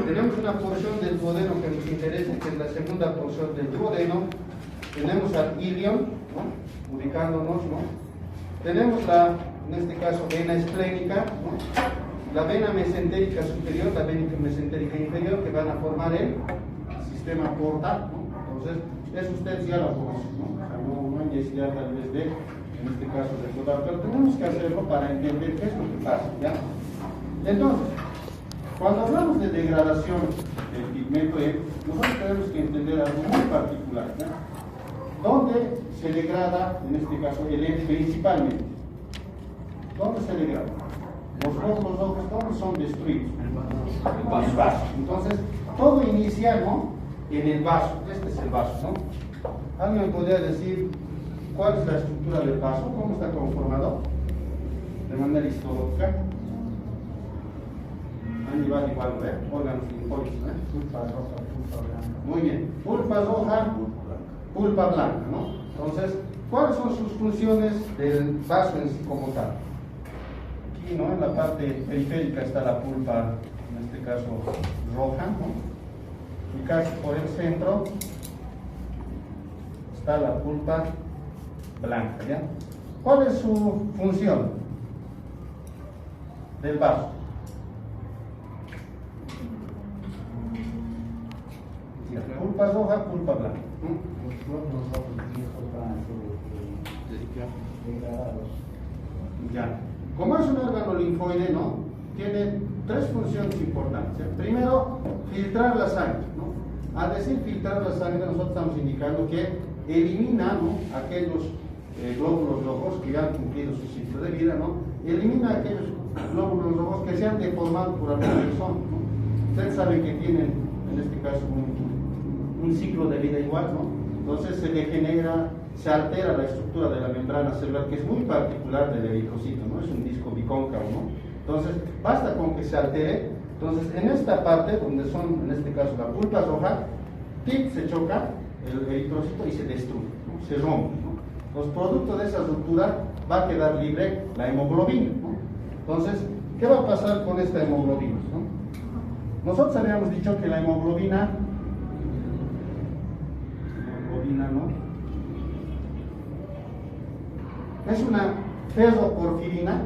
Tenemos una porción del duodeno que nos interesa, que es la segunda porción del duodeno. Tenemos al ilion, ¿no? Ubicándonos, ¿no? Tenemos en este caso, vena esplénica, ¿no? La vena mesentérica superior, la vena mesentérica inferior, que van a formar el sistema portal, ¿no? Entonces, eso ustedes ya lo conocen, ¿no? O sea, no hay necesidad tal vez de, en este caso, recordar, pero tenemos que hacerlo para entender qué es lo que pasa, ¿ya? Entonces, cuando hablamos de degradación del pigmento E, nosotros tenemos que entender algo muy particular, ¿ya? ¿Dónde se degrada, en este caso, el E principalmente? ¿Dónde se degrada? Los glóbulos rojos, ¿dónde son destruidos? En el vaso. Entonces, todo inicia, ¿no? En el vaso. Este es el vaso, ¿no? ¿Alguien podría decir cuál es la estructura del vaso? ¿Cómo está conformado? De manera histológica. Igual, ¿eh? Órganos linfóides, ¿eh? Pulpa roja, pulpa blanca. Muy bien. Pulpa roja, pulpa blanca, ¿no? Entonces, ¿cuáles son sus funciones del vaso en sí como tal? Aquí, ¿no? En la parte periférica está la pulpa, en este caso roja, ¿no? Y casi por el centro está la pulpa blanca, ¿ya? ¿Cuál es su función del vaso? Pulpa roja, pulpa blanca. Los glóbulos rojos viejos van a ser degradados. Ya. Como es un órgano linfoide, ¿no? Tiene tres funciones importantes. Primero, filtrar la sangre, ¿no? Al decir filtrar la sangre, nosotros estamos indicando que elimina, ¿no? Aquellos glóbulos rojos que ya han cumplido su ciclo de vida, ¿no? Elimina aquellos glóbulos rojos que se han deformado por alguna razón, ¿no? Ustedes saben que tienen, en este caso, un ciclo de vida igual, ¿no? Entonces se degenera, se altera la estructura de la membrana celular, que es muy particular del eritrocito, ¿no? Es un disco bicóncavo, ¿no? Entonces, basta con que se altere. Entonces, en esta parte, donde son, en este caso, la pulpa roja, se choca el eritrocito y se destruye, ¿no? Se rompe, ¿no? Los productos de esa ruptura va a quedar libre la hemoglobina, ¿no? Entonces, ¿qué va a pasar con esta hemoglobina, ¿no? Nosotros habíamos dicho que la hemoglobina, ¿no? Es una ferroporfirina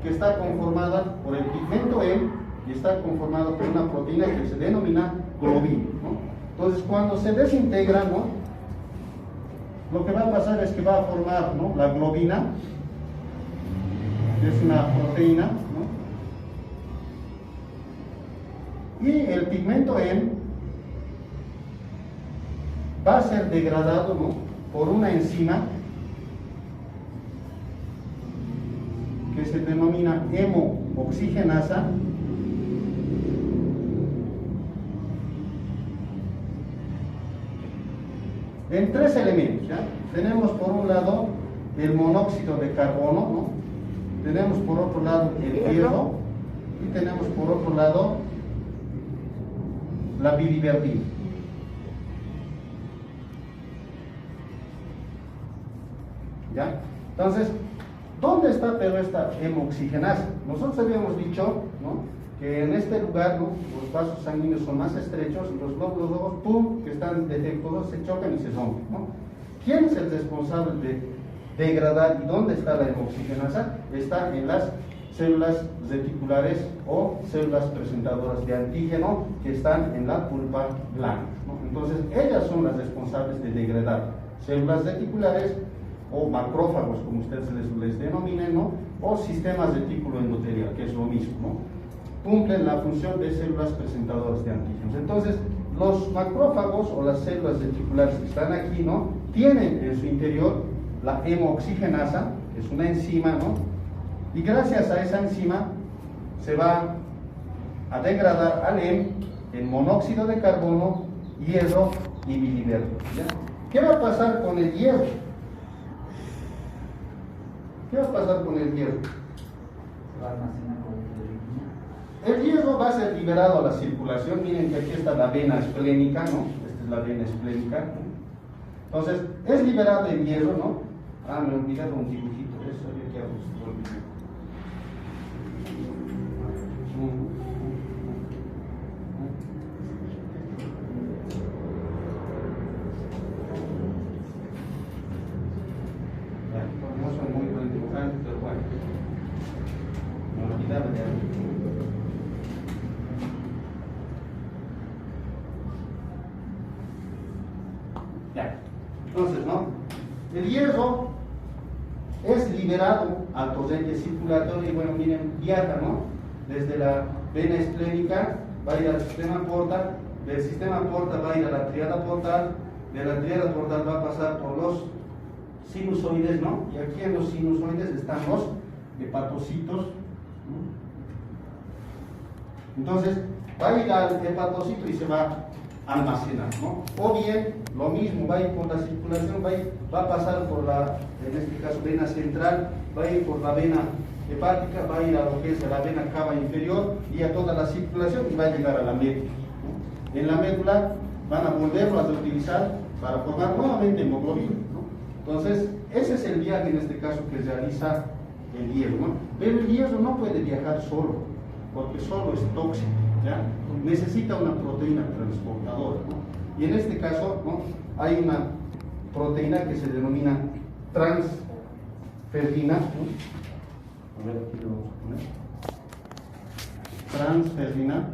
que está conformada por el pigmento E y está conformada por una proteína que se denomina globina, ¿no? Entonces, cuando se desintegra, ¿no? Lo que va a pasar es que va a formar, ¿no? La globina, que es una proteína, ¿no? Y el pigmento E va a ser degradado, ¿no? Por una enzima que se denomina hemooxigenasa, en tres elementos, ¿ya? Tenemos por un lado el monóxido de carbono, ¿no? Tenemos por otro lado el hierro y tenemos por otro lado la biliverdina. ¿Ya? Entonces, ¿dónde está pero esta hemooxigenasa? Nosotros habíamos dicho, ¿no? Que en este lugar, ¿no? Los vasos sanguíneos son más estrechos y los glóbulos rojos, ¡pum!, que están defectuosos, se chocan y se rompen, ¿no? ¿Quién es el responsable de degradar y dónde está la hemooxigenasa? Está en las células reticulares o células presentadoras de antígeno que están en la pulpa blanca, ¿no? Entonces, ellas son las responsables de degradar células reticulares o macrófagos, como ustedes les denominen, ¿no? O sistemas retículo-endotelial, que es lo mismo, ¿no? Cumplen la función de células presentadoras de antígenos. Entonces, los macrófagos o las células reticulares que están aquí, ¿no? Tienen en su interior la hemooxigenasa, que es una enzima, ¿no? Y gracias a esa enzima se va a degradar al hemo en monóxido de carbono, hierro y biliverdina, ¿ya? ¿Qué va a pasar con el hierro? ¿Qué va a pasar con el hierro? Se va a almacenar como bilirrubina. El hierro va a ser liberado a la circulación. Miren que aquí está la vena esplénica, ¿no? Esta es la vena esplénica, ¿no? Entonces, es liberado el hierro, ¿no? Ah, me olvidé un dibujito, eso había que liberado al torrente circulatorio y bueno, miren, viaja, ¿no? Desde la vena esplénica va a ir al sistema portal, del sistema portal va a ir a la tríada portal, de la tríada portal va a pasar por los sinusoides, ¿no? Y aquí en los sinusoides están los hepatocitos, ¿no? Entonces, va a ir al hepatocito y se va a almacenar, ¿no? O bien, lo mismo, va a ir por la circulación, va a pasar por la, en este caso, vena central, va a ir por la vena hepática, va a ir a lo que es la vena cava inferior y a toda la circulación y va a llegar a la médula, ¿no? En la médula van a volverlo a reutilizar para formar nuevamente hemoglobina, ¿no? Entonces, ese es el viaje en este caso que realiza el hierro, ¿no? Pero el hierro no puede viajar solo, porque solo es tóxico, ¿ya? Necesita una proteína transportadora, ¿no? Y en este caso, ¿no? Hay una proteína que se denomina transferrina, ¿no? A ver, aquí lo vamos a poner. Transferrina,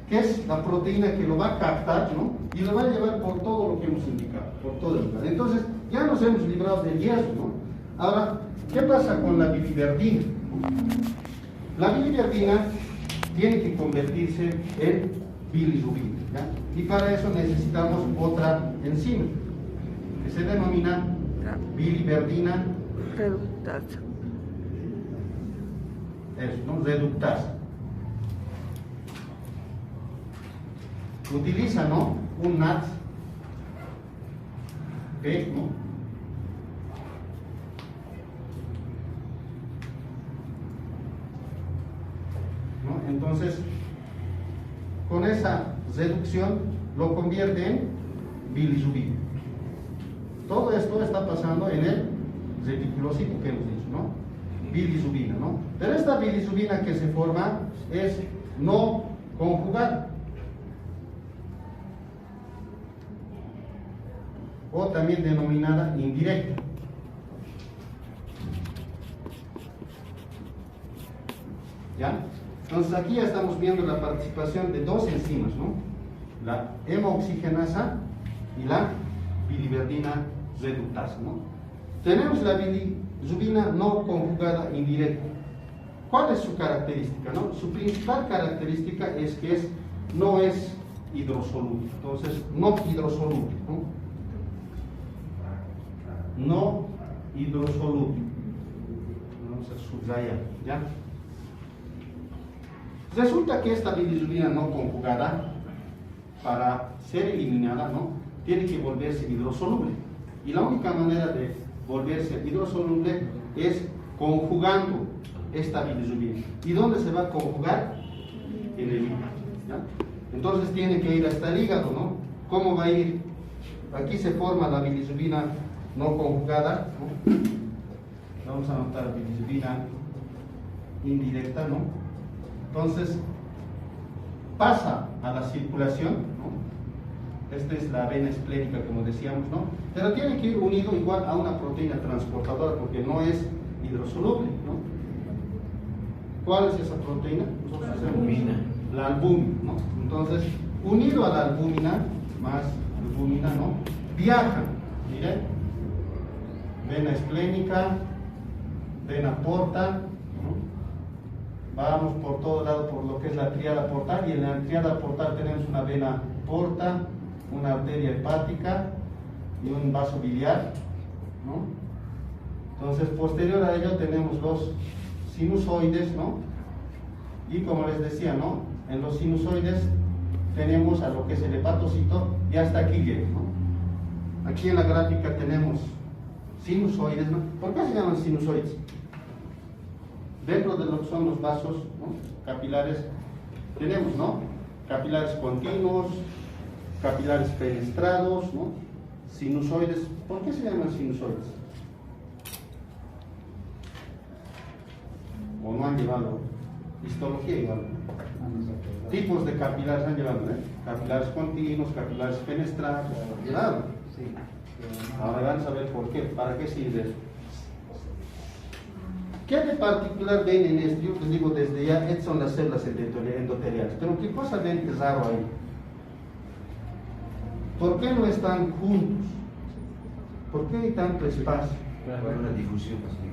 que es la proteína que lo va a captar, ¿no? Y lo va a llevar por todo lo que hemos indicado, por todo el lugar. Entonces, ya nos hemos librado del hierro, ¿no? Ahora, ¿qué pasa con la biliverdina? La biliverdina tiene que convertirse en bilirrubina, ¿ya? Y para eso necesitamos otra enzima que se denomina biliverdina reductasa. Eso, ¿no? Reductasa. Utiliza, ¿no? Un NAT P, ¿no? ¿No? Entonces, con esa reducción lo convierte en bilirrubina. Todo esto está pasando en el reticulocito que hemos dicho, ¿no? Bilirrubina, ¿no? Pero esta bilirrubina que se forma es no conjugada, o también denominada indirecta. ¿Ya? Entonces aquí ya estamos viendo la participación de dos enzimas, ¿no? La hemooxigenasa y la biliverdina reductasa, ¿no? Tenemos la bilirrubina no conjugada indirecta. ¿Cuál es su característica, no? Su principal característica es que no es hidrosoluble. Entonces, no hidrosoluble, ¿no? No hidrosoluble. Vamos a subrayar, ¿ya? Resulta que esta bilirrubina no conjugada, para ser eliminada, ¿no? Tiene que volverse hidrosoluble. Y la única manera de volverse hidrosoluble es conjugando esta bilirrubina. ¿Y dónde se va a conjugar? En el hígado, ¿ya? Entonces tiene que ir hasta el hígado, ¿no? ¿Cómo va a ir? Aquí se forma la bilirrubina no conjugada, ¿no? Vamos a anotar bilirrubina indirecta, ¿no? Entonces pasa a la circulación, ¿no? Esta es la vena esplénica, como decíamos, ¿no? Pero tiene que ir unido igual a una proteína transportadora porque no es hidrosoluble, ¿no? ¿Cuál es esa proteína? La albúmina. La albúmina, ¿no? Entonces, unido a la albúmina, más albúmina, ¿no? Viaja, miren, vena esplénica, vena porta, ¿no? Vamos por todo lado por lo que es la tríada portal, y en la tríada portal tenemos una vena porta, una arteria hepática y un vaso biliar, ¿no? Entonces, posterior a ello tenemos los sinusoides, ¿no? Y como les decía, ¿no? En los sinusoides tenemos a lo que es el hepatocito y hasta aquí llega, ¿no? Aquí en la gráfica tenemos sinusoides, ¿no? ¿Por qué se llaman sinusoides? Dentro de lo que son los vasos, ¿no? Capilares, tenemos, ¿no? Capilares continuos, capilares fenestrados, ¿no? Sinusoides. ¿Por qué se llaman sinusoides? ¿O no han llevado histología igual? Tipos de capilares han llevado, ¿eh? Capilares continuos, capilares fenestrados, llevado. Sí. Ahora van a saber por qué, para qué sirve eso. ¿Qué de particular ven en esto? Yo les digo desde ya, estas son las células endoteliales. Pero ¿qué cosa ven que es raro ahí? ¿Por qué no están juntos? ¿Por qué hay tanto espacio? Para una difusión facilitada.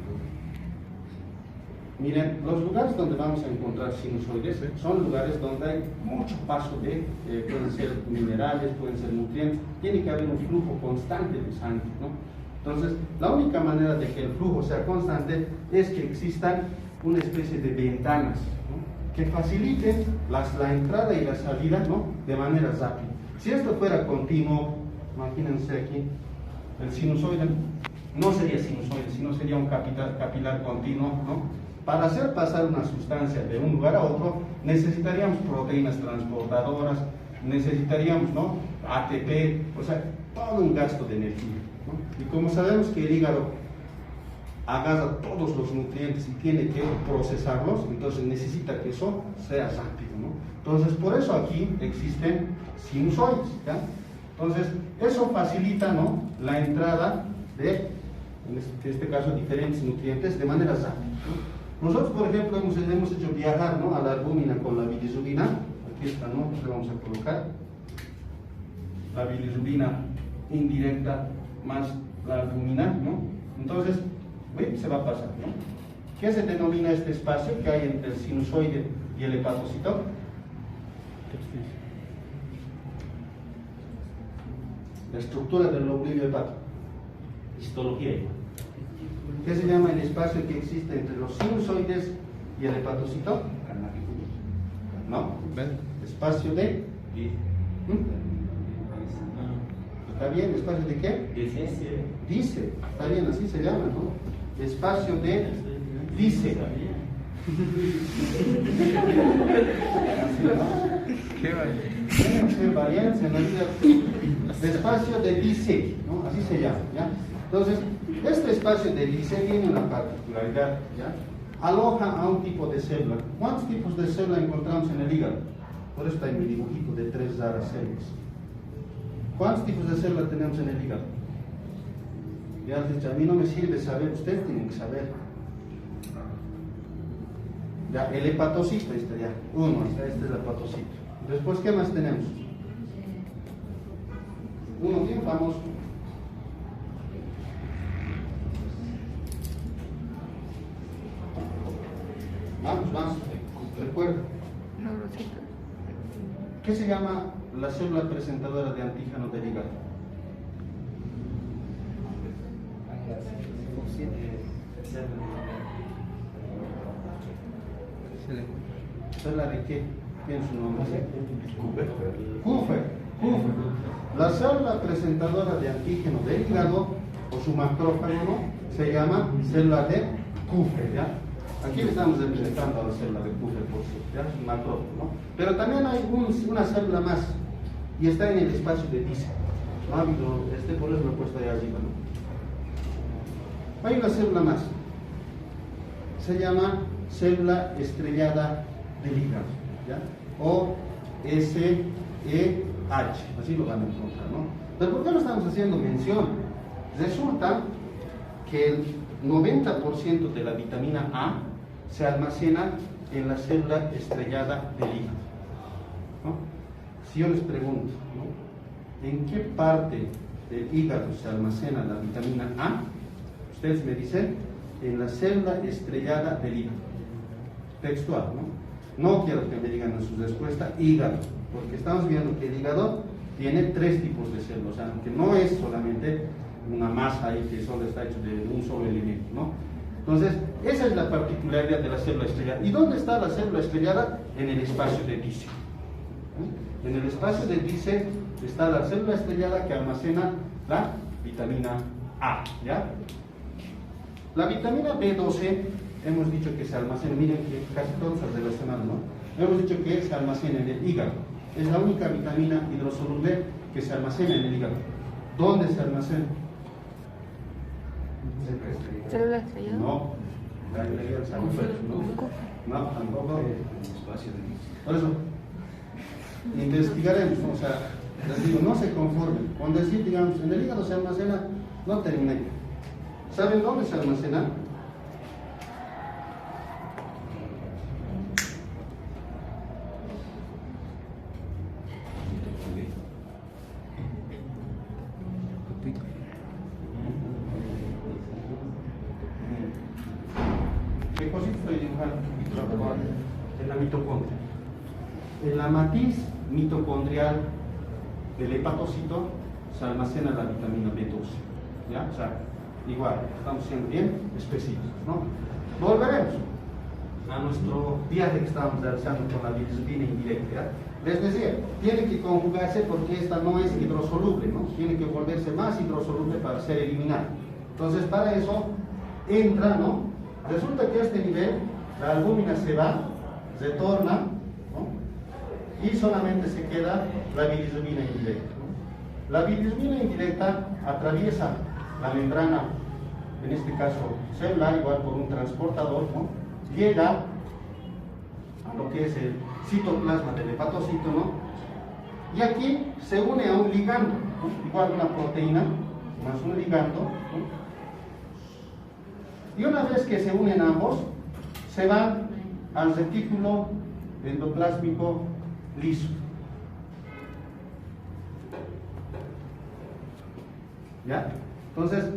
Miren, los lugares donde vamos a encontrar sinusoides son lugares donde hay mucho paso de, pueden ser minerales, pueden ser nutrientes, tiene que haber un flujo constante de sangre, ¿no? Entonces, la única manera de que el flujo sea constante es que existan una especie de ventanas, ¿no?, que faciliten la entrada y la salida, ¿no?, de manera rápida. Si esto fuera continuo, imagínense aquí, el sinusoide no sería sinusoide, sino sería un capilar continuo, ¿no? Para hacer pasar una sustancia de un lugar a otro, necesitaríamos proteínas transportadoras, necesitaríamos, ¿no?, ATP, o sea, todo un gasto de energía, ¿no? Y como sabemos que el hígado agarra todos los nutrientes y tiene que procesarlos, entonces necesita que eso sea rápido, ¿no? Entonces, por eso aquí existen sinusoides, ¿ya? Entonces, eso facilita, ¿no?, la entrada de, en este caso, diferentes nutrientes de manera rápida, ¿no? Nosotros, por ejemplo, hemos hecho viajar, ¿no?, a la albúmina con la bilirrubina. Aquí está, ¿no?, le vamos a colocar la bilirrubina indirecta más la albúmina, ¿no? Entonces, se va a pasar, ¿no? ¿Qué se denomina este espacio que hay entre el sinusoide y el hepatocito? La estructura del lobulillo hepático. Histología. ¿Qué se llama el espacio que existe entre los sinusoides y el hepatocito? ¿No? Espacio de... ¿Está bien? ¿Espacio de qué? Dice. Está bien, así se llama, ¿no? Espacio de dice. Qué varianza en la vida. Espacio de dice, ¿no? Así se llama, ¿ya? Entonces, este espacio de dice tiene una particularidad, ¿ya? Aloja a un tipo de célula. ¿Cuántos tipos de célula encontramos en el hígado? Por eso está en mi dibujito de 3 raras células. ¿Cuántos tipos de células tenemos en el hígado? Ya has dicho, a mí no me sirve saber, ustedes tienen que saber. Ya, el hepatocito, este ya, este es el hepatocito. Después, ¿qué más tenemos? Uno bien famoso. Vamos, recuerda. ¿Qué se llama la célula presentadora de antígeno del hígado? ¿Célula de qué? ¿Quién es su nombre? Kupfer. La célula presentadora de antígeno del hígado, o su macrófago, ¿no?, se llama célula de Kupfer, ¿ya? Aquí le estamos representando a la célula de Kupfer, por cierto, ¿ya? Es un macrófago, ¿no? Pero también hay una célula más, y está en el espacio de Dice. No ha habido, por eso lo he puesto ahí arriba, ¿no? Hay una célula más, se llama célula estrellada del hígado, ¿ya? O SEH, así lo van a encontrar, ¿no? Pero ¿por qué no estamos haciendo mención? Resulta que el 90% de la vitamina A se almacena en la célula estrellada del hígado, ¿no? Si yo les pregunto, ¿no?, ¿en qué parte del hígado se almacena la vitamina A? Ustedes me dicen, en la célula estrellada del hígado. Textual, ¿no? No quiero que me digan en su respuesta hígado, porque estamos viendo que el hígado tiene 3 tipos de células, o sea, que no es solamente una masa ahí que solo está hecho de un solo elemento, ¿no? Entonces, esa es la particularidad de la célula estrellada. ¿Y dónde está la célula estrellada? En el espacio de Dice. En el espacio de Dice está la célula estrellada que almacena la vitamina A, ¿ya? La vitamina B12 hemos dicho que se almacena, miren que casi todos se relacionan, ¿no? Hemos dicho que se almacena en el hígado. Es la única vitamina hidrosoluble que se almacena en el hígado. ¿Dónde se almacena? ¿Célula estrellada? No, no, tampoco. Por eso, investigaremos, o sea, les digo, no se conformen. Con decir, digamos, en el hígado se almacena, no terminé. ¿Saben dónde se almacena? En la mitocondria. En la matriz mitocondrial del hepatocito se almacena la vitamina B12. ¿Ya? O sea, igual, estamos siendo bien específicos, ¿no? Volveremos a nuestro viaje que estábamos realizando con la bilirrubina indirecta. ¿Ya? Les decía, tiene que conjugarse porque esta no es hidrosoluble, ¿no? Tiene que volverse más hidrosoluble para ser eliminada. Entonces, para eso entra, ¿no? Resulta que a este nivel la albúmina se va, retorna, ¿no? Y solamente se queda la bilirrubina indirecta, ¿no? La bilirrubina indirecta atraviesa la membrana, en este caso celular, igual por un transportador, ¿no? Llega a lo que es el citoplasma del hepatocito, ¿no? Y aquí se une a un ligando, ¿no? Igual una proteína más un ligando, ¿no? Y una vez que se unen ambos, se van al retículo endoplásmico liso. ¿Ya? Entonces,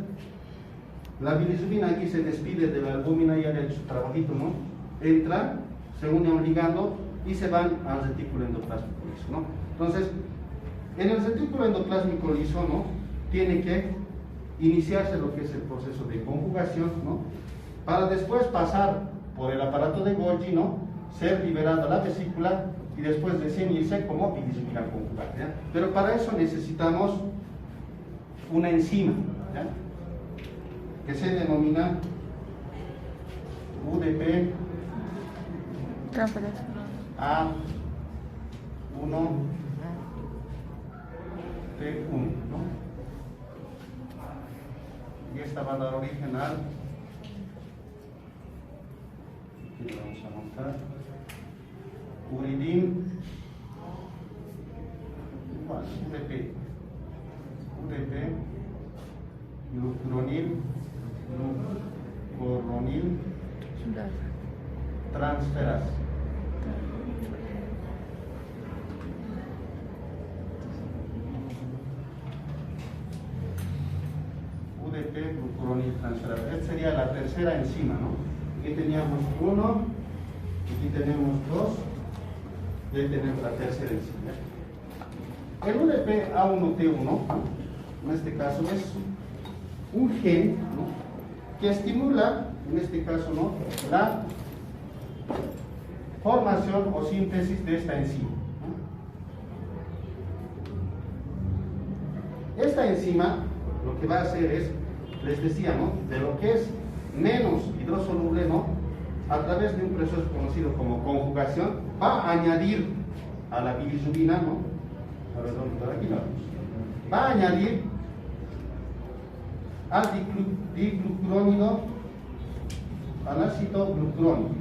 la bilirrubina aquí se despide de la albúmina y ha hecho su trabajito, ¿no? Entra, se une a un ligando y se van al retículo endoplásmico liso, ¿no? Entonces, en el retículo endoplásmico liso, ¿no? Tiene que iniciarse lo que es el proceso de conjugación, ¿no? Para después pasar por el aparato de Golgi, ¿no? Ser liberada la vesícula y después recién irse como bilirrubina conjugada, ¿ya? Pero para eso necesitamos una enzima, ¿ya? Que se denomina UDP Transferasa. A1T1, ¿no? Y esta va a dar origen al, aquí lo vamos a montar, uridin, igual, UDP, glucuronil transferasa. UDP glucuronil transferasa. Esta sería la tercera enzima, ¿no? Aquí teníamos 1, aquí tenemos 2, y ahí tenemos la tercera enzima. El UDP A1T1, en este caso, es un gen, ¿no? Que estimula, en este caso, ¿no? La formación o síntesis de esta enzima, ¿no? Esta enzima lo que va a hacer es, les decía, ¿no? De lo que es menos hidrosoluble, ¿no? A través de un proceso conocido como conjugación, va a añadir a la bilirrubina, ¿no? A ver, ¿dónde está? Aquí la vemos. Va a añadir al diglucurónido, al ácido glucurónico,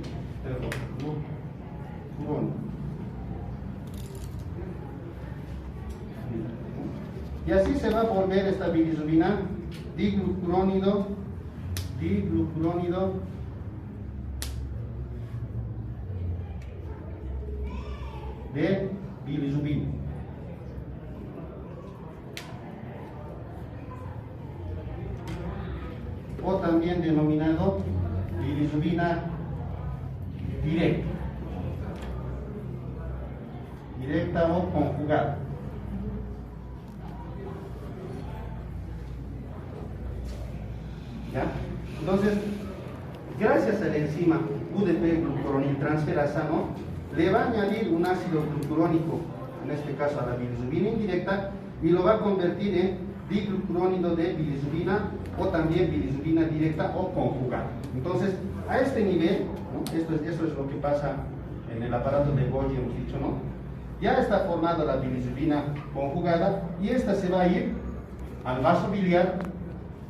y así se va a volver esta bilirrubina diglucurónido de bilirrubina. O también denominado bilirrubina directa o conjugada. ¿Ya? Entonces, gracias a la enzima UDP glucuronil transferasa, ¿no? Le va a añadir un ácido glucurónico, en este caso a la bilirrubina indirecta, y lo va a convertir en diglucurónido de bilirrubina o también bilirrubina directa o conjugada. Entonces, a este nivel, ¿no? Esto es lo que pasa en el aparato de Golgi, hemos dicho, ¿no? Ya está formada la bilirrubina conjugada y esta se va a ir al vaso biliar,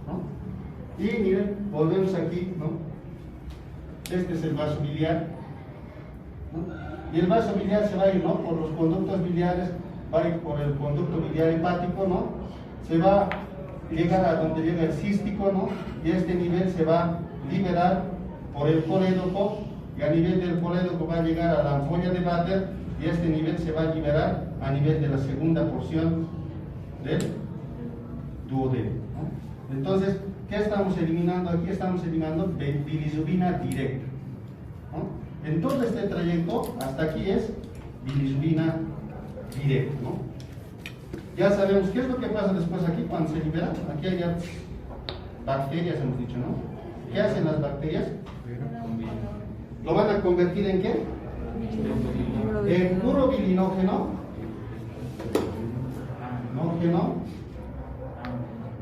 ¿no? Y miren, volvemos aquí, ¿no? Este es el vaso biliar, ¿no? Y el vaso biliar se va a ir, ¿no? Por los conductos biliares, va a ir por el conducto biliar hepático, ¿no? Se va a llegar a donde llega el cístico, ¿no? Y a este nivel se va a liberar por el colédoco, y a nivel del colédoco va a llegar a la ampolla de Vater, y a este nivel se va a liberar a nivel de la segunda porción del duodeno, ¿no? Entonces, ¿qué estamos eliminando aquí? Estamos eliminando bilirrubina directa, ¿no? en todo este trayecto, hasta aquí es bilirrubina directa, ¿no? Ya sabemos qué es lo que pasa después aquí cuando se libera. Aquí hay ya bacterias, hemos dicho, ¿no? ¿Qué hacen las bacterias? ¿Lo van a convertir en qué? En puro bilinógeno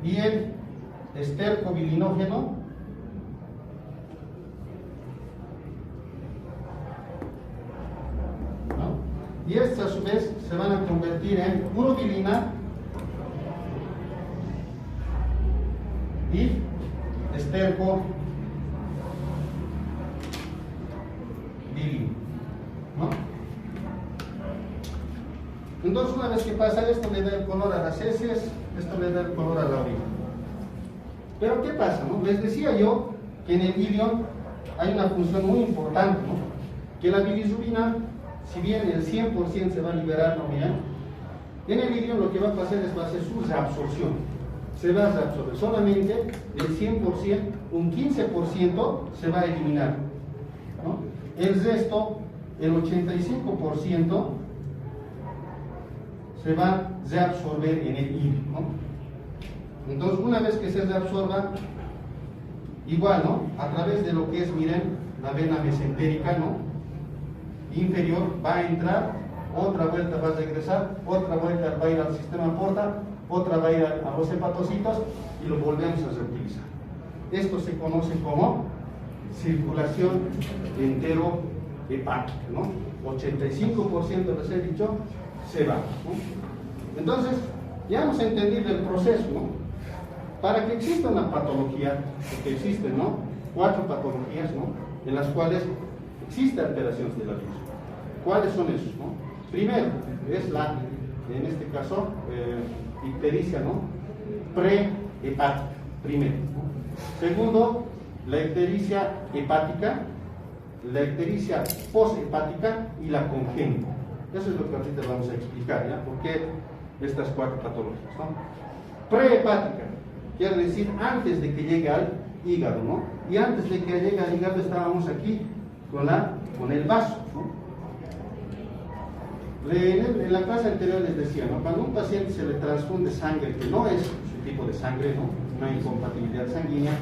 y en estercobilinógeno y estos a su vez se van a convertir en urobilina y estercobilina, ¿no? Entonces, una vez que pasa esto, le da el color a las heces, esto le da el color a la orina. Pero ¿qué pasa, no? Les decía yo que en el ilion hay una función muy importante, ¿no? Que la bilirrubina, si bien el 100% se va a liberar, ¿no? Miren, en el ilion lo que va a hacer es va a hacer su reabsorción. Se va a reabsorber solamente el 100%, un 15% se va a eliminar, ¿no? El resto, el 85%, se va a reabsorber en el ilion, ¿no? Entonces, una vez que se reabsorba, igual, ¿no? A través de lo que es, miren, la vena mesentérica, ¿no? Inferior, va a entrar, otra vuelta va a regresar, otra vuelta va a ir al sistema porta, otra va a ir a los hepatocitos y lo volvemos a reutilizar. Esto se conoce como circulación enterohepática, ¿no? 85% les he dicho, se va, ¿no? Entonces, ya hemos entendido el proceso, ¿no? Para que exista una patología, porque existen, ¿no? 4 patologías, ¿no? En las cuales existe alteraciones de la virus. ¿Cuáles son esos, no? Primero, es la, en este caso, ictericia, ¿no? Prehepática, primero, ¿no? Segundo, la ictericia hepática, la ictericia poshepática y la congénita. Eso es lo que ahorita vamos a explicar, ¿ya? ¿Por qué estas 4 patologías, ¿no? Prehepática, quiere decir antes de que llegue al hígado, ¿no? Y antes de que llegue al hígado estábamos aquí con el vaso, ¿no? En la clase anterior les decía, ¿no? Cuando a un paciente se le transfunde sangre que no es su tipo de sangre, ¿no? Una incompatibilidad sanguínea,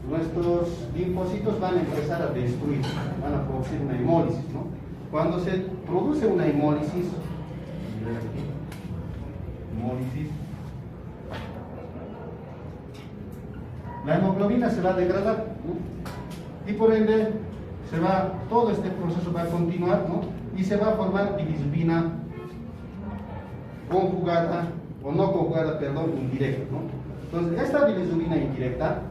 nuestros linfocitos van a empezar a destruir, van a producir una hemólisis, ¿no? Cuando se produce una hemólisis, la hemoglobina se va a degradar, ¿no? Y por ende todo este proceso va a continuar, ¿no? Y se va a formar bilirrubina conjugada, o no conjugada, perdón, indirecta, ¿no? Entonces, esta bilirrubina indirecta,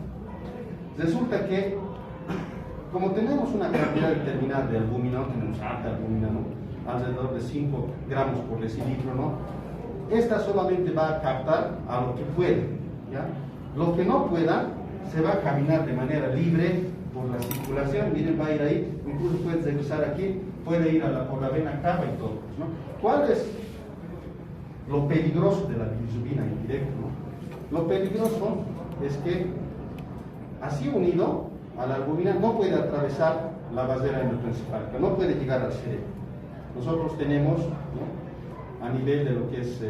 resulta que, como tenemos una cantidad determinada de albúmina, tenemos alta albúmina, ¿no? Alrededor de 5 gramos por decilitro, ¿no? Esta solamente va a captar a lo que puede, ¿ya? Lo que no pueda, se va a caminar de manera libre por la circulación, miren, va a ir ahí, incluso puede regresar aquí, puede ir por la vena cava y todo, ¿no? ¿Cuál es lo peligroso de la bilirrubina indirecta, ¿no? Lo peligroso es que, así unido a la albúmina, no puede atravesar la barrera hematoencefálica, no puede llegar al cerebro. Nosotros tenemos, ¿no? A nivel de lo que es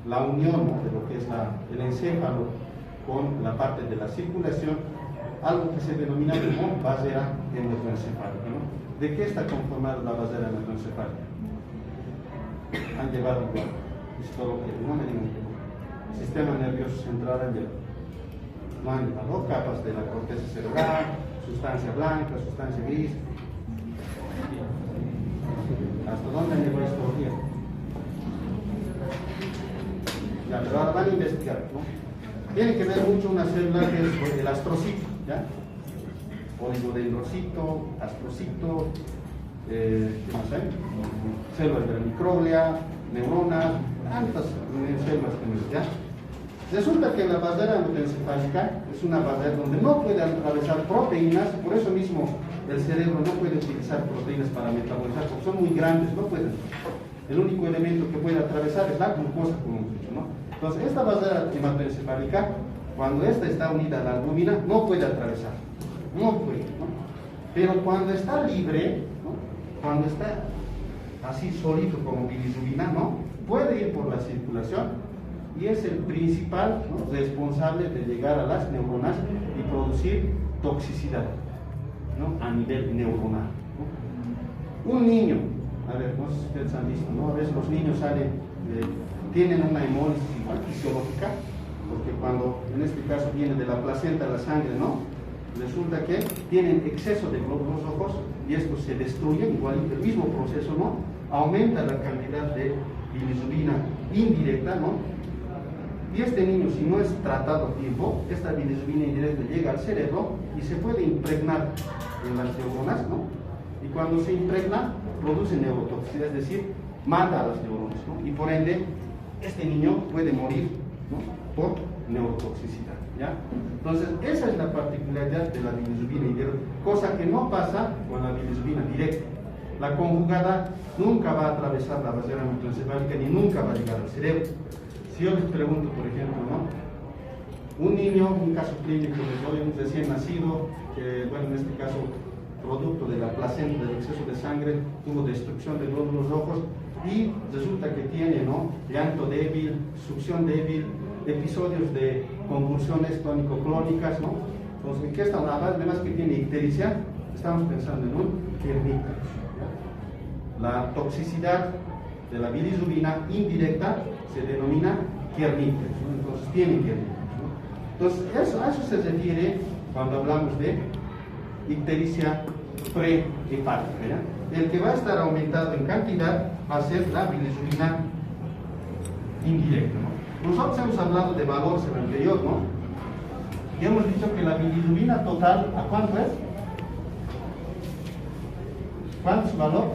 la unión, ¿no? De lo que es el encéfalo con la parte de la circulación, algo que se denomina como barrera hematoencefálica, ¿no? ¿De qué está conformada la barrera hematoencefálica? Han llevado igual, histología, no me digan que no. Sistema nervioso central han llevado. No han llevado capas de la corteza cerebral, sustancia blanca, sustancia gris. ¿Hasta dónde han llevado histología? Ya, pero ahora van a investigar, ¿no? Tiene que ver mucho una célula que es el astrocito, ¿ya? Oligodendrocito, astrocito, ¿qué más hay? Células de la microglia, neuronas, tantas células tenemos, ¿ya? Resulta que la barrera hematoencefálica es una barrera donde no puede atravesar proteínas, por eso mismo el cerebro no puede utilizar proteínas para metabolizar, porque son muy grandes, no pueden. El único elemento que puede atravesar es la glucosa, como hemos dicho, ¿no? Entonces, esta barrera hematoencefálica, cuando esta está unida a la albúmina, no puede atravesar, no puede, ¿no? Pero cuando está libre, ¿no? Cuando está así solito como bilirrubina, ¿no? Puede ir por la circulación y es el principal, ¿no? Responsable de llegar a las neuronas y producir toxicidad, ¿no? A nivel neuronal, ¿no? Un niño, a ver, no sé si ustedes han visto, ¿no? A veces los niños tienen una hemólisis igual fisiológica, porque cuando en este caso viene de la placenta la sangre, ¿no? Resulta que tienen exceso de glóbulos rojos y estos se destruyen, igual el mismo proceso, ¿no? Aumenta la cantidad de bilirrubina indirecta, ¿no? Y este niño, si no es tratado a tiempo, esta bilirrubina indirecta llega al cerebro y se puede impregnar en las neuronas, ¿no? Y cuando se impregna, produce neurotoxicidad, es decir, mata a las neuronas, ¿no? Y por ende, este niño puede morir, ¿no? Por neurotoxicidad, ¿ya? Entonces, esa es la particularidad de la bilirrubina indirecta, cosa que no pasa con la bilirrubina directa. La conjugada nunca va a atravesar la barrera nucleoencefálica ni nunca va a llegar al cerebro. Si yo les pregunto, por ejemplo, ¿no? Un niño, un caso clínico, les doy un recién nacido, que, bueno, en este caso, producto de la placenta, del exceso de sangre, tuvo destrucción de glóbulos rojos y resulta que tiene, ¿no? Llanto débil, succión débil, episodios de convulsiones tónico-clónicas, ¿no? Entonces, ¿en qué estamos hablando? Además que tiene ictericia, estamos pensando en un kernicterus. La toxicidad de la bilirrubina indirecta se denomina kernicterus, ¿no? Entonces tiene kernicterus, ¿no? Entonces a eso se refiere cuando hablamos de ictericia prehepática, ¿ya? El que va a estar aumentado en cantidad va a ser la bilirrubina indirecta, ¿no? Nosotros hemos hablado de valores en el anterior, ¿no? Y hemos dicho que la bilirrubina total, ¿a cuánto es? ¿Cuánto es su valor?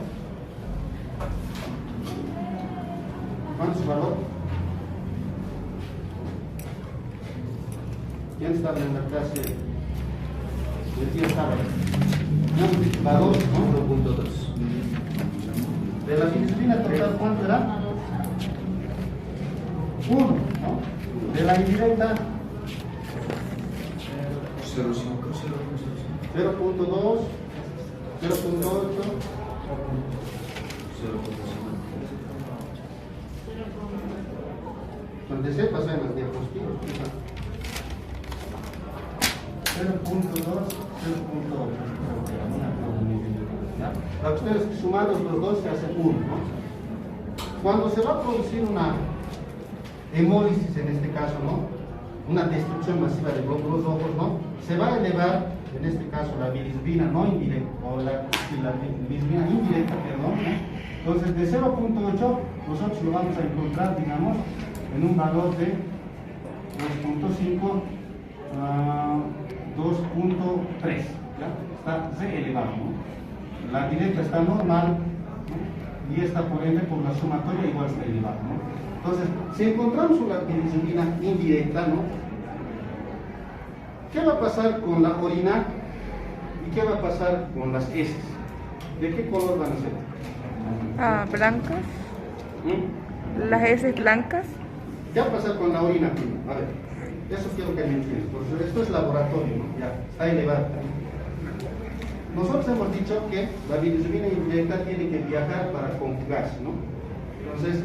¿Cuánto es su valor? ¿Quién estaba en la clase del día sábado? Hemos dicho valor, ¿no? 1.2. De la bilirrubina total, ¿cuánto era? 1, ¿no? De la indirecta, 0.5, 0.5. 0.2, 0.8, 0.5. donde se pasa en las diapositivas. 0.2, 0.8. La cuestión es que sumados los dos se hace 1, ¿no? Cuando se va a producir una hemólisis, en este caso, ¿no? Una destrucción masiva de glóbulos rojos, ¿no? Se va a elevar, en este caso, la bilirrubina no indirecta, o la bilirrubina indirecta, perdón, ¿no? Entonces, de 0.8, nosotros lo vamos a encontrar, digamos, en un valor de 2.5 a 2.3, ¿ya? Está re elevado, ¿no? La directa está normal, ¿no? Y esta, por ende, por la sumatoria igual está elevada, ¿no? Entonces, si encontramos una bilirrubina indirecta, ¿no? ¿Qué va a pasar con la orina y qué va a pasar con las heces? ¿De qué color van a ser? Blancas. ¿Mm? Las heces blancas. ¿Qué va a pasar con la orina primero? A ver, eso quiero que me entiendan, porque esto es laboratorio, ¿no? Ya, está elevado. Nosotros hemos dicho que la bilirrubina indirecta tiene que viajar para conjugarse, ¿no? Entonces,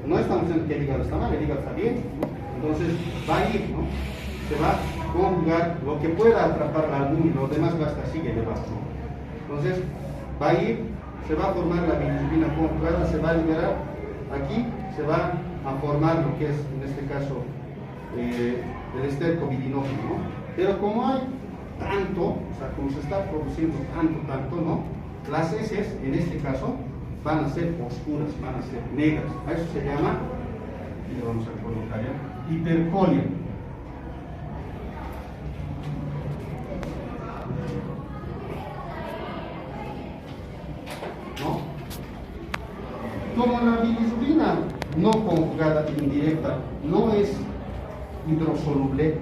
no estamos diciendo que el hígado está mal, el hígado está bien, ¿no? Entonces, va a ir, ¿no? Se va a conjugar lo que pueda atrapar la albúmina, los demás va a estar sigue elevado, ¿no? Entonces, va a ir, se va a formar la bilirrubina conjugada, se va a liberar, aquí se va a formar lo que es, en este caso, el esterco bilinógeno, ¿no? Pero como hay tanto, o sea, como se está produciendo tanto, ¿no? Las heces, en este caso, van a ser oscuras, van a ser negras. A eso se llama, y le vamos a colocar ya, hipercolia. ¿No? Como la bilirrubina no conjugada indirecta no es hidrosoluble,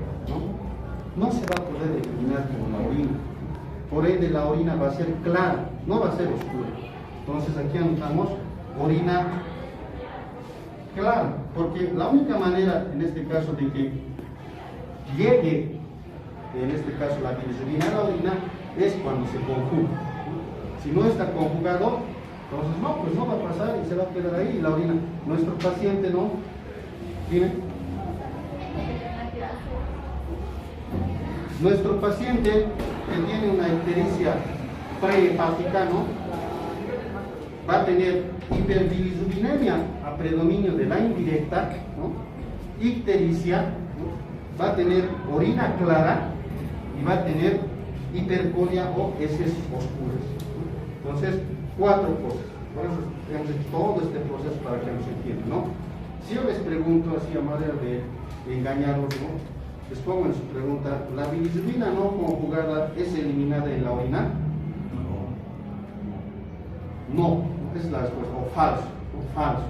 no se va a poder eliminar con la orina. Por ende, la orina va a ser clara, no va a ser oscura. Entonces, aquí anotamos orina clara, porque la única manera, en este caso, de que llegue, en este caso, la bilirrubina a la orina, es cuando se conjuga. Si no está conjugado, entonces no, pues no va a pasar y se va a quedar ahí la orina. Nuestro paciente no. Dime. Nuestro paciente que tiene una ictericia prehepática, ¿no? Va a tener hiperbilirubinemia a predominio de la indirecta, ¿no? Ictericia, ¿no? Va a tener orina clara y va a tener hipercolia o heces oscuras. Entonces, 4 cosas. Por eso hemos hecho todo este proceso para que nos entiendan, ¿no? Si yo les pregunto así a manera de engañaros, ¿no? Les pongo en su pregunta, ¿la bilirrubina no conjugada es eliminada en la orina? No, es la respuesta, o falso.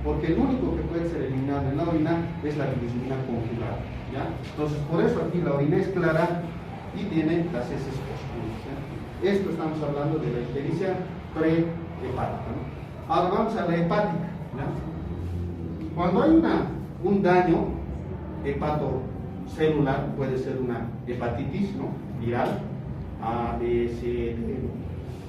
Porque el único que puede ser eliminado en la orina es la bilirrubina conjugada, ¿ya? Entonces, por eso aquí la orina es clara y tiene las heces oscuras, ¿ya? Esto estamos hablando de la ictericia prehepática, ¿no? Ahora vamos a la hepática, ¿ya? Cuando hay un daño hepatocelular, puede ser una hepatitis, ¿no? Viral, A, B, C, D,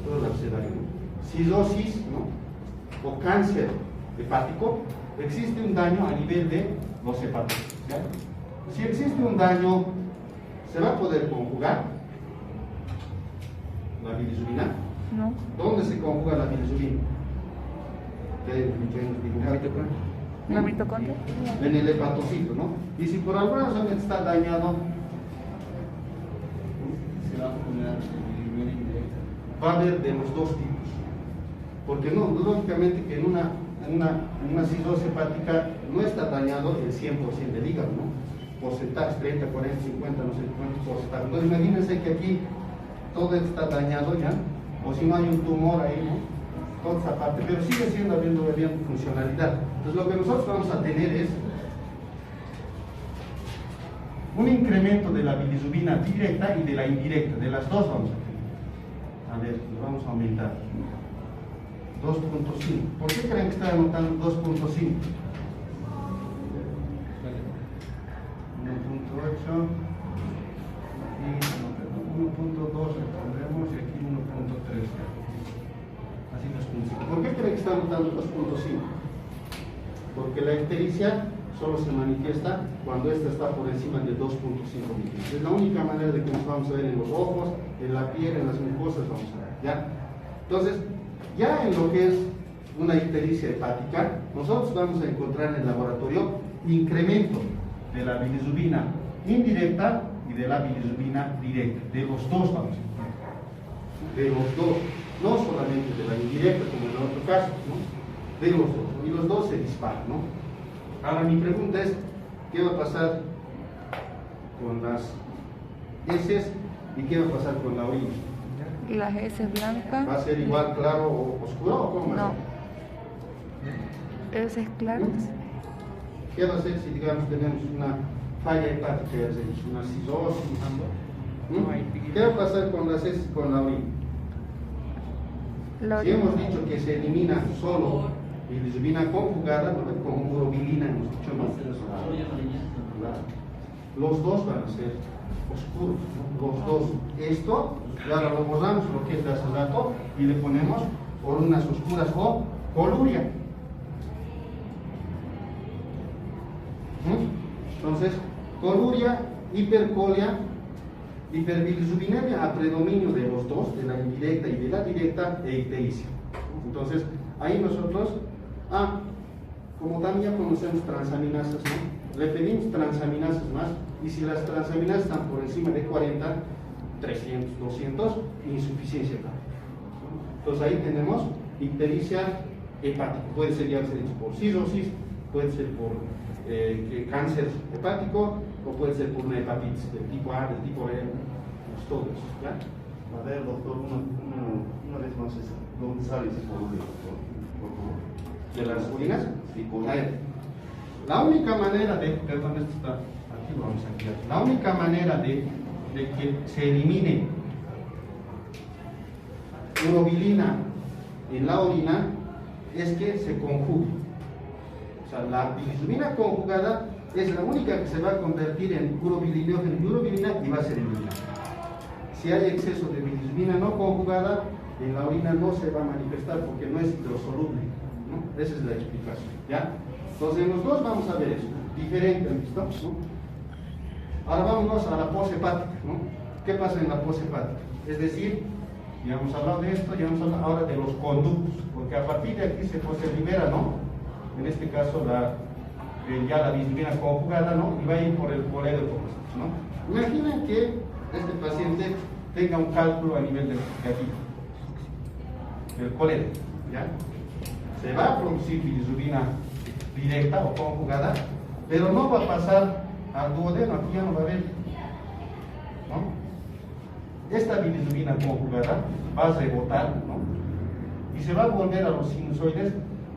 todo el abecedario, ¿no? Cirrosis, ¿no? O cáncer hepático, existe un daño a nivel de los hepáticos, ¿ya? Si existe un daño, ¿se va a poder conjugar la bilirrubina? No. ¿Dónde se conjuga la bilirrubina? ¿La mitocondria? En el hepatocito, ¿no? Y si por alguna razón está dañado, Se va a acumular bilirrubina indirecta. va a haber de los dos tipos. Porque no, lógicamente que en una cirrosis hepática no está dañado el 100% del hígado, ¿no? Porcentajes 30, 40, 50, no sé cuántos porcentajes. Entonces imagínense que aquí todo está dañado ya, o si no hay un tumor ahí, ¿no? Toda esa parte, pero sigue siendo habiendo funcionalidad. Entonces lo que nosotros vamos a tener es un incremento de la bilirrubina directa y de la indirecta, de las dos vamos a tener. A ver, lo vamos a aumentar. 2.5. ¿Por qué creen que está anotando 2.5? 1.8 y 1.2 le pondremos y aquí 1.3. Así 2.5. ¿Por qué creen que está anotando 2.5? Porque la ictericia solo se manifiesta cuando esta está por encima de 2.5 milímetros. Es la única manera de que nos vamos a ver en los ojos, en la piel, en las mucosas, vamos a ver, ¿ya? Entonces, ya en lo que es una ictericia hepática, nosotros vamos a encontrar en el laboratorio incremento de la bilirrubina indirecta y de la bilirrubina directa, de los dos vamos a encontrar, de los dos, no solamente de la indirecta como en el otro caso, ¿no? De los dos, y los dos se disparan, ¿no? Ahora mi pregunta es, ¿qué va a pasar con las heces y qué va a pasar con la orina? Las heces blancas. ¿Va a ser igual claro o oscuro o cómo? No. Heces claras. ¿Qué va a hacer si, digamos, tenemos una falla hepática, una cirrosis? ¿Qué va a pasar con las heces con la orina? La Si orina. hemos dicho que se elimina solo bilirrubina conjugada, ¿no? Con urobilina hemos dicho, ¿no? Los dos van a ser oscuros, ¿no? Los dos. Esto, y ahora lo borramos lo que es de hace rato y le ponemos orunas oscuras o coluria. Entonces, coluria, hipercolia, hiperbilirrubinemia a predominio de los dos, de la indirecta y de la directa, e ictericia. Entonces, ahí nosotros, como también ya conocemos transaminasas, ¿no? Le pedimos transaminasas más, y si las transaminasas están por encima de 40, 300, 200, insuficiencia hepática. Entonces ahí tenemos ictericia hepática, puede ser ya por cirrosis, puede ser por cáncer hepático, o puede ser por una hepatitis del tipo A, del tipo E, todo eso, ¿ya? A ver, doctor, una vez más, ¿dónde sale ese colurio, por favor? ¿De las urinas? Sí, A colurio. ver, la única manera de, perdón, esto está, aquí lo vamos a enviar, la única manera de que se elimine urobilina en la orina es que se conjugue. O sea, la bilirrubina conjugada es la única que se va a convertir en urobilinógeno y urobilina y va a ser eliminada. Si hay exceso de bilirrubina no conjugada, en la orina no se va a manifestar porque no es hidrosoluble, ¿no? Esa es la explicación, ¿ya? Entonces en los dos vamos a ver eso, diferente, ¿han visto? ¿No? Ahora vámonos a la poshepática, ¿no? ¿Qué pasa en la poshepática? Es decir, ya hemos hablado de esto, ya hemos hablado ahora de los conductos, porque a partir de aquí se libera, ¿no? En este caso ya la bilirrubina conjugada, ¿no? Y va a ir por el colédoco, ¿no? Imaginen que este paciente tenga un cálculo a nivel del colédoco, ¿ya? Se va a producir bilirrubina directa o conjugada, pero no va a pasar al duodeno, aquí ya no va a haber, ¿no? Esta bilirrubina conjugada va a rebotar, ¿no? Y se va a volver a los sinusoides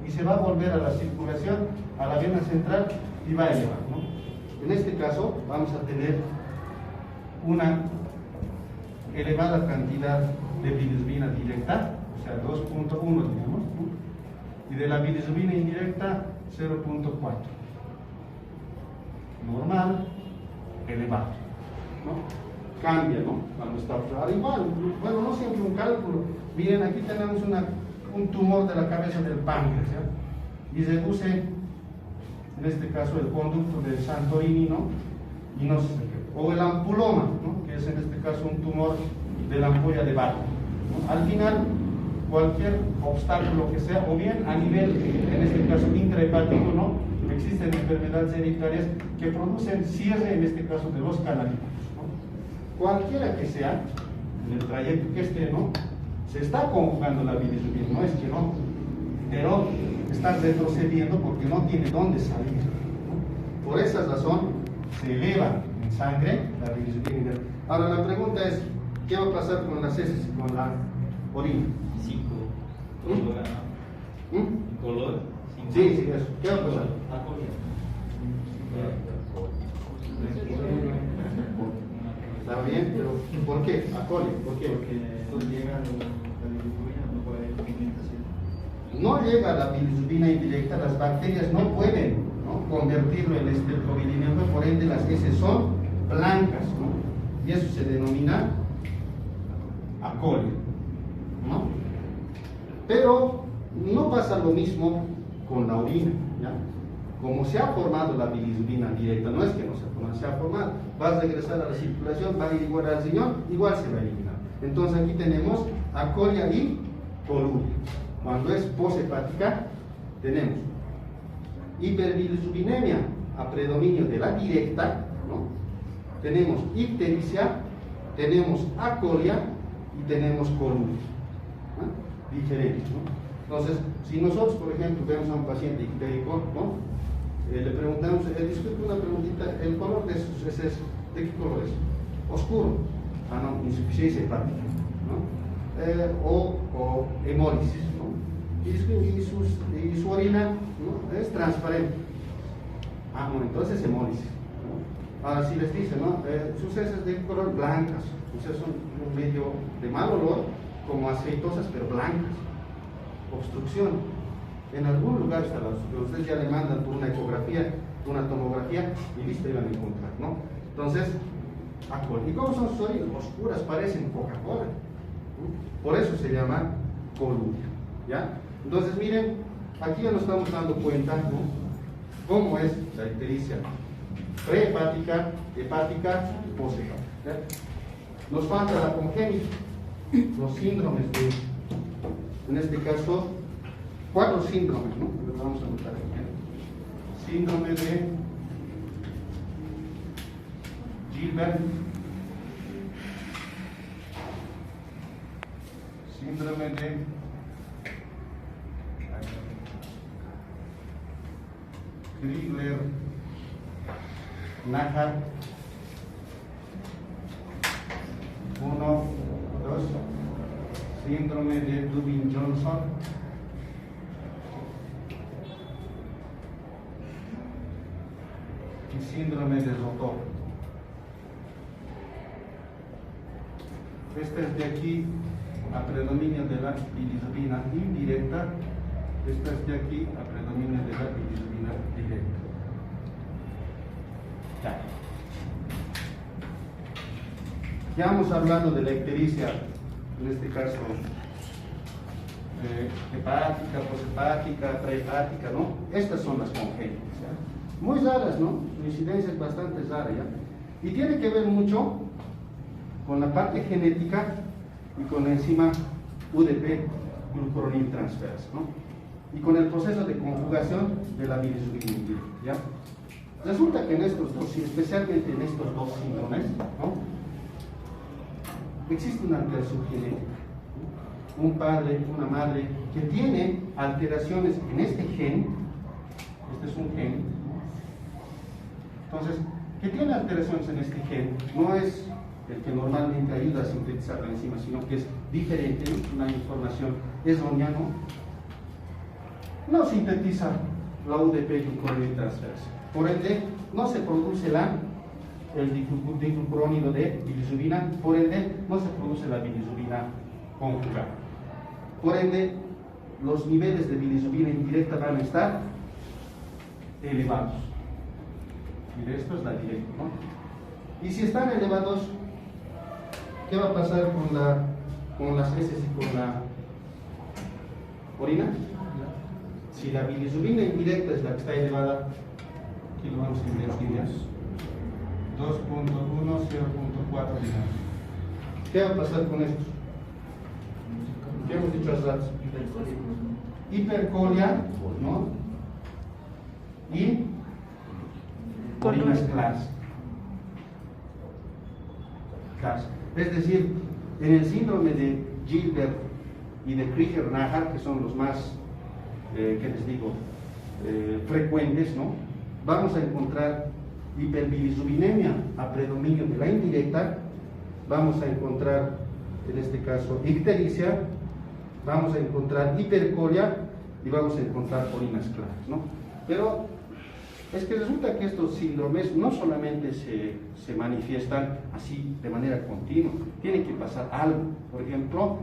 y se va a volver a la circulación, a la vena central y va a elevar, ¿no? En este caso vamos a tener una elevada cantidad de bilirrubina directa, o sea 2.1 digamos, ¿no? Y de la bilirrubina indirecta 0.4. Normal, elevado, ¿no? Cambia, ¿no? Cuando está al igual, bueno, no siempre un cálculo. Miren, aquí tenemos un tumor de la cabeza del páncreas, ¿ya? Y reduce, en este caso, el conducto del Santorini, ¿no? O el ampuloma, ¿no? Que es en este caso un tumor de la ampolla de Barton, ¿no? Al final, cualquier obstáculo que sea, o bien a nivel, en este caso, intrahepático, ¿no? Existen enfermedades hereditarias que producen cierre, en este caso, de los canalículos, ¿no? Cualquiera que sea, en el trayecto que esté, ¿no? Se está conjugando la bilirrubina, no es que no, pero está retrocediendo porque no tiene dónde salir, ¿no? Por esa razón se eleva en sangre la bilirrubina. Ahora la pregunta es, ¿qué va a pasar con las heces y con la orina? 5 color, ¿no? Color. Sí, eso. ¿Qué va a pasar? Está bien, pero ¿por qué? Acolia, ¿por qué? Porque llega la bilirrubina, no puede haber pigmentación. No llega la bilirrubina indirecta, las bacterias no pueden, ¿no? Convertirlo en estercobilinema, por ende las heces son blancas, ¿no? Y eso se denomina acolia, ¿no? Pero no pasa lo mismo con la orina, ¿ya? Como se ha formado la bilirrubina directa, no es que no se ha formado, se ha formado, va a regresar a la circulación, va a ir igual al riñón, igual se va a eliminar. Entonces aquí tenemos acolia y coluria. Cuando es poshepática, tenemos hiperbilirrubinemia a predominio de la directa, ¿no? Tenemos ictericia, tenemos acolia y tenemos coluria, ¿no? Diferentes, ¿no? Entonces, si nosotros, por ejemplo, vemos a un paciente ictérico, ¿no? Le preguntamos, disculpe una preguntita, ¿el color de sus heces, de qué color es? Oscuro. Ah, no, insuficiencia hepática, ¿no? O hemólisis, ¿no? Y su orina, ¿no? Es transparente. Ah, bueno, entonces hemólisis, ¿no? Ahora, si les dice, ¿no? Sus heces de color blancas, o sea, son medio de mal olor, como aceitosas, pero blancas. Obstrucción. En algún lugar está la obstrucción. Ustedes ya le mandan por una ecografía, una tomografía y listo, iban a encontrar, ¿no? Entonces, acolia. ¿Y cómo son sus orinas? Oscuras, parecen Coca-Cola, ¿no? Por eso se llama coluria, ¿ya? Entonces, miren, aquí ya nos estamos dando cuenta, ¿no? Cómo es la ictericia prehepática, hepática y poshepática, ¿ya? Nos falta la congénita, los síndromes en este caso, 4 síndromes, ¿no? Los vamos a anotar aquí, ¿eh? Síndrome de Gilbert, síndrome de Crigler-Najjar, 1, 2, síndrome de Dubin-Johnson, y síndrome de Rotor. Este es de aquí a predominio de la bilirrubina indirecta, esta es de aquí a predominio de la bilirrubina directa. Ya. Ya hemos hablado de la ictericia, en este caso hepática, poshepática, prehepática, ¿no? Estas son las congénitas, ¿ya? Muy raras, ¿no? Su incidencia es bastante rara, ¿ya? Y tiene que ver mucho con la parte genética y con la enzima UDP, glucuroniltransferasa, ¿no? Y con el proceso de conjugación de la bilirrubina indirecta, ¿ya? Resulta que en estos dos, y especialmente en estos dos síndromes, ¿no? Existe una alteración genética. Un padre, una madre que tiene alteraciones en este gen, este es un gen, entonces, que tiene alteraciones en este gen, no es el que normalmente ayuda a sintetizar la enzima, sino que es diferente, una información errónea, no sintetiza la UDP glucuroniltransferasa. Por ende, no se produce el diclorúrido de bilirrubina, por ende, no se produce la bilirrubina conjugada. Por ende, los niveles de bilirrubina indirecta van a estar elevados. Mire, esto es la directa, ¿no? Y si están elevados, ¿qué va a pasar con las heces y con la orina? Si la bilirrubina indirecta es la que está elevada, aquí lo vamos a invertir, 2.1, 0.4 milímetros. ¿Qué va a pasar con estos? ¿Qué hemos dicho hace rato? Hipercolia, ¿no? Y orinas claras. Es decir, en el síndrome de Gilbert y de Krieger-Narhart, que son los más, ¿qué les digo?, frecuentes, ¿no? Vamos a encontrar hiperbilirrubinemia a predominio de la indirecta, vamos a encontrar, en este caso, ictericia, vamos a encontrar hipercolia y vamos a encontrar orinas claras, ¿no? Pero es que resulta que estos síndromes no solamente se manifiestan así de manera continua, tiene que pasar algo, por ejemplo,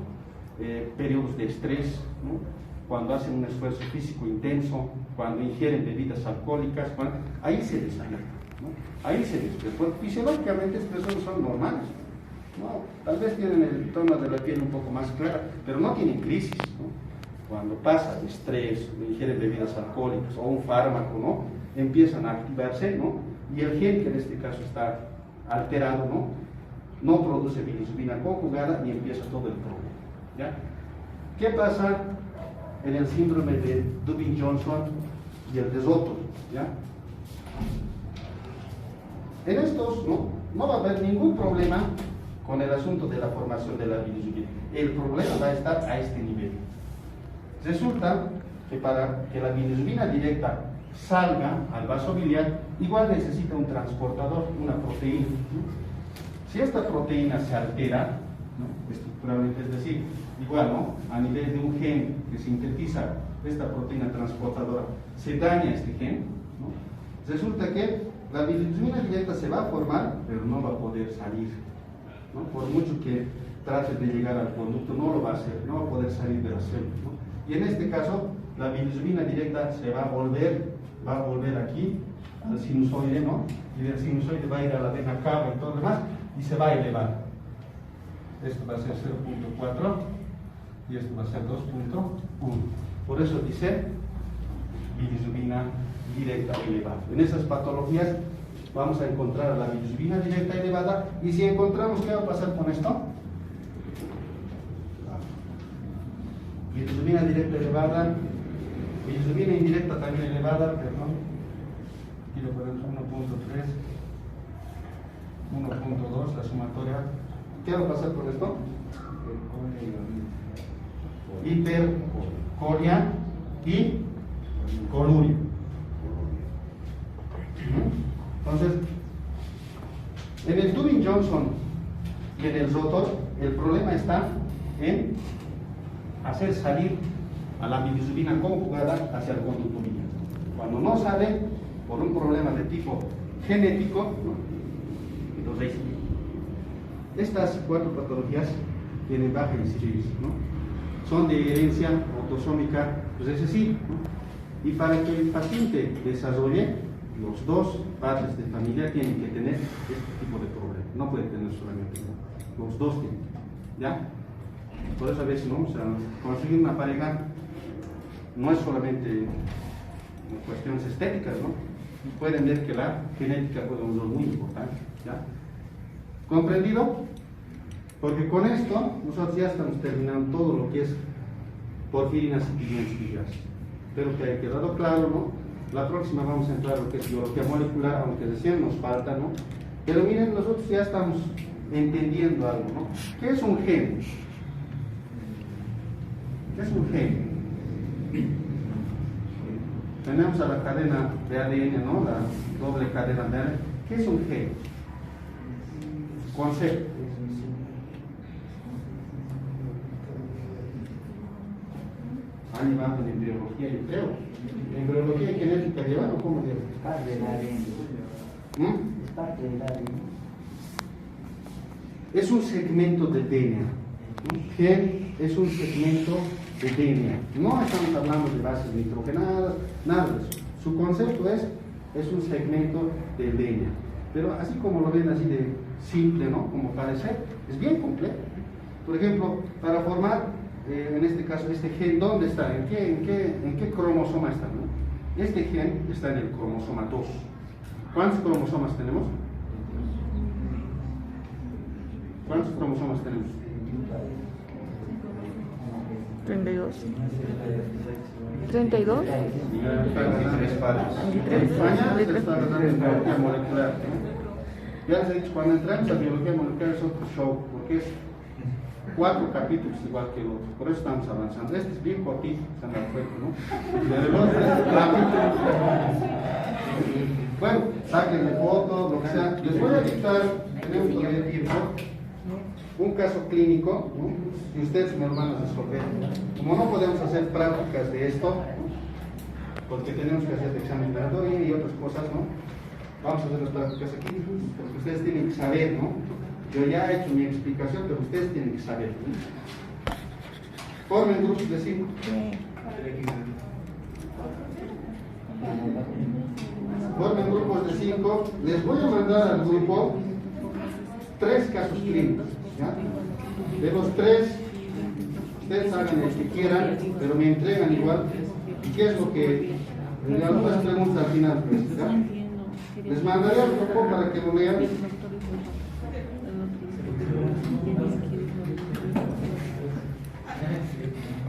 periodos de estrés, ¿no? Cuando hacen un esfuerzo físico intenso, cuando ingieren bebidas alcohólicas, ahí se despierta, ¿no? Ahí se despierta. Porque fisiológicamente estas personas son normales, ¿no? Tal vez tienen el tono de la piel un poco más clara, pero no tienen crisis, ¿no? Cuando pasa de estrés, ingieren bebidas alcohólicas o un fármaco, ¿no? Empiezan a activarse, ¿no? Y el gen, que en este caso está alterado, ¿no? No produce bilirrubina conjugada y empieza todo el problema, ¿ya? ¿Qué pasa en el síndrome de Dubin-Johnson y el de Rotor, ¿ya? En estos, no va a haber ningún problema con el asunto de la formación de la bilirrubina. El problema va a estar a este nivel. Resulta que para que la bilirrubina directa salga al vaso biliar, igual necesita un transportador, una proteína, ¿no? Si esta proteína se altera, ¿no?, estructuralmente, es decir, igual, ¿no?, a nivel de un gen que sintetiza esta proteína transportadora, se daña este gen, ¿no?, resulta que la bilirrubina directa se va a formar, pero no va a poder salir, ¿no? Por mucho que trate de llegar al conducto, no lo va a hacer, no va a poder salir de la célula, ¿no? Y en este caso, la bilirrubina directa se va a volver aquí al sinusoide, ¿no? Y del sinusoide va a ir a la vena cava y todo lo demás, y se va a elevar. Esto va a ser 0.4 y esto va a ser 2.1. Por eso dice bilirrubina directa elevada. En esas patologías vamos a encontrar a la bilirrubina directa elevada, y si encontramos, ¿qué va a pasar con esto? Bilirrubina directa elevada, bilirrubina indirecta también elevada, perdón, aquí lo ponemos 1.3, 1.2, la sumatoria. ¿Qué va a pasar con esto? Hipercolia y coluria. Entonces, en el Dubin-Johnson y en el Rotor, el problema está en hacer salir a la bilirrubina conjugada hacia el conducto biliar. Cuando no sale, por un problema de tipo genético, entonces estas cuatro patologías tienen baja incidencia, ¿no? Son de herencia autosómica recesiva, ¿no? Y para que el paciente desarrolle, los dos padres de familia tienen que tener este tipo de problemas, no puede tener solamente uno. los dos tienen, ¿ya? Por eso a veces, ¿no? O sea, conseguir una pareja no es solamente cuestiones estéticas, ¿no? Pueden ver que la genética juega un rol muy importante, ¿ya? ¿Comprendido? Porque con esto nosotros ya estamos terminando todo lo que es porfirinas y pigmentos. Espero que haya quedado claro, ¿no? La próxima vamos a entrar a lo que es biología molecular, aunque recién nos falta, ¿no? Pero miren, nosotros ya estamos entendiendo algo, ¿no? ¿Qué es un gen? ¿Qué es un gen? Tenemos a la cadena de ADN, ¿no? La doble cadena de ADN. ¿Qué es un gen? Concepto. Han llevado en embriología, yo creo. ¿Embriología y genética llevan o cómo llevan? Es parte del ADN. Es parte del ADN. Es un segmento de DNA. Gen es un segmento de DNA. No estamos hablando de bases nitrogenadas, nada de eso. Su concepto es un segmento del DNA. Pero así como lo ven así de simple, ¿no? Como parece, es bien complejo. Por ejemplo, para formar, en este caso, este gen, ¿dónde está? ¿En qué cromosoma está? ¿No? Este gen está en el cromosoma 2. ¿Cuántos cromosomas tenemos? ¿Cuántos cromosomas tenemos? 32. 32. En España se está hablando de biología molecular, ¿no? Ya les he dicho, cuando entramos a biología molecular es otro show, porque es 4 capítulos igual que el otro, por eso estamos avanzando. Este es bien cortito, se han dado cuenta, ¿no? Pero el otro es rápido. Bueno, sáquenle fotos, lo que sea. Les voy a dictar, tenemos todavía tiempo, un caso clínico, ¿no? Y ustedes me lo van a resolver. Como no podemos hacer prácticas de esto, porque tenemos que hacer el examen de laboratorio y otras cosas, ¿no? Vamos a hacer las prácticas aquí, porque ustedes tienen que saber, ¿no? Yo ya he hecho mi explicación, pero ustedes tienen que saber, ¿no? Formen grupos de 5. Formen grupos de 5. Les voy a mandar al grupo 3 casos clínicos, ¿ya? De los 3, ustedes hagan el que quieran, pero me entregan igual. ¿Y qué es lo que? Algunas preguntas al final, pues, ¿ya? Les mandaré al grupo para que lo lean.